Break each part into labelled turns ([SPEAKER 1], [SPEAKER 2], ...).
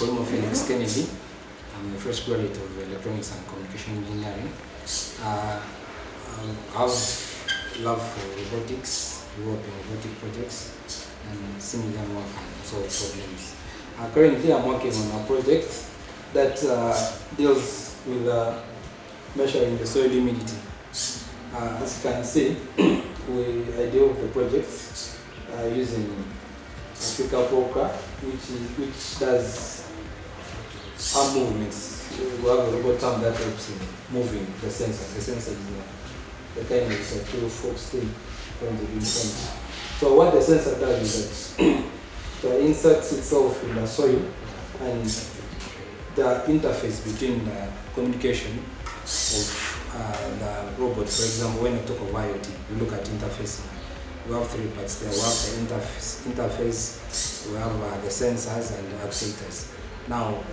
[SPEAKER 1] I'm Felix Kennedy. I'm a fresh graduate of Electronics and Communication Engineering. I've love for robotics, work in robotic projects, and seeing them work and solve problems. Currently, I'm working on a project that deals with measuring the soil humidity. As you can see, I deal with the project using Africa Poker, which does arm movements. We have a robot arm that helps in moving the sensor. The sensor is the kind of a true fork still from the front. So what the sensor does is that it inserts itself in the soil, and the interface between the communication of the robot. For example, when you talk of IoT, you look at interfacing. We have three parts there. We have the interface, we have the sensors and the actuators. Now,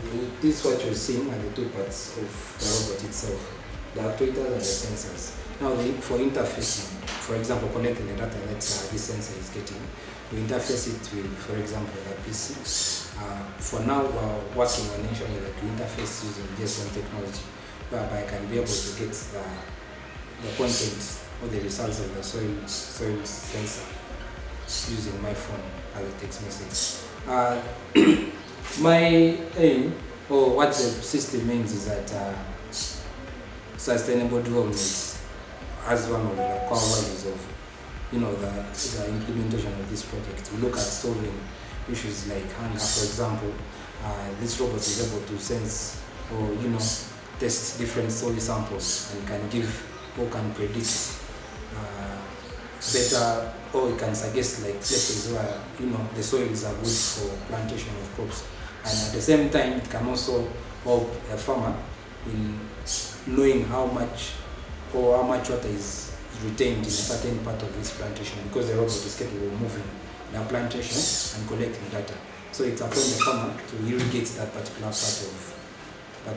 [SPEAKER 1] this is what you're seeing are the two parts of the robot itself, the actuators and the sensors. Now, for interfacing, for example, connecting the data that this sensor is getting, we interface it with, for example, the PC. For now, we're working on ensuring that we interface using JSON technology, whereby I can be able to get the content or the results of the soil sensor using my phone as a text message. My aim, or what the system means, is that sustainable development as one of the core values of the implementation of this project. We look at solving issues like hunger. For example, this robot is able to sense or test different soil samples and can give or can predict better, or it can suggest like places where the soils are good for plantation of crops, and at the same time it can also help a farmer in knowing how much water is retained in a certain part of his plantation, because the robot is capable of moving the plantation and collecting data. So it's upon the farmer to irrigate that particular part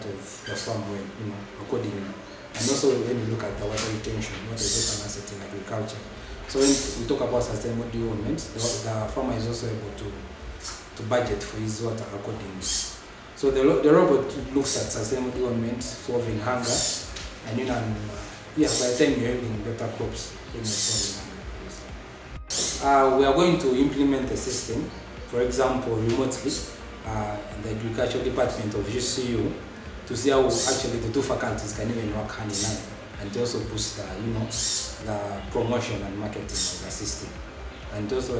[SPEAKER 1] of the farm when accordingly. And also when you look at the water retention, water is also an asset in agriculture. So when we talk about sustainable development, the farmer is also able to budget for his water accordingly. So the robot looks at sustainable development, solving hunger, and by the time you're having better crops, you're solving hunger. We are going to implement the system, for example, remotely, in the Agricultural Department of UCU, to see how actually the two faculties can even work hand in hand, and to also boost the promotion and marketing of the system, and also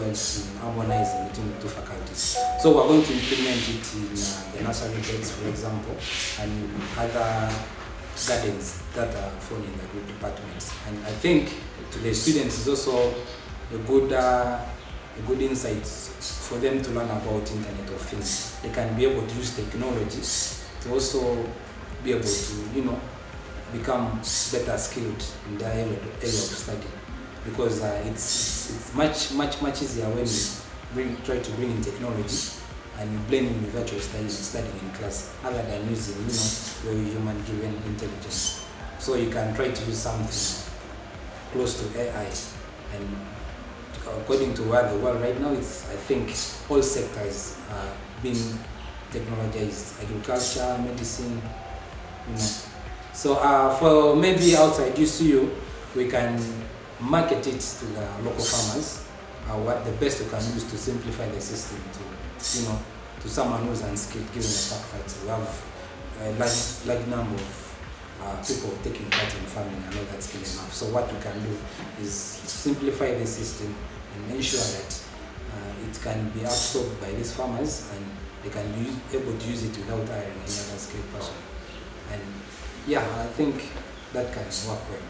[SPEAKER 1] harmonizing between the two faculties. So we're going to implement it in the nursery beds, for example, and other gardens that are found in the group departments. And I think to the students is also a good insight for them to learn about Internet of Things. They can be able to use technology to also be able to become better skilled in the area of study, because it's much easier when you try to bring in technology and you blend in with virtual studying in class, other than using your human given intelligence. So you can try to use something close to AI, and according to where the world right now is, I think all sectors are being technologized: agriculture, medicine, So for maybe outside UCU, we can market it to the local farmers. What the best we can use to simplify the system to someone who's unskilled, given the fact that we have a large number of people taking part in farming and not that skilled enough. So what we can do is simplify the system and ensure that it can be absorbed by these farmers, and they can be able to use it without hiring any other skilled person. And I think that can work well.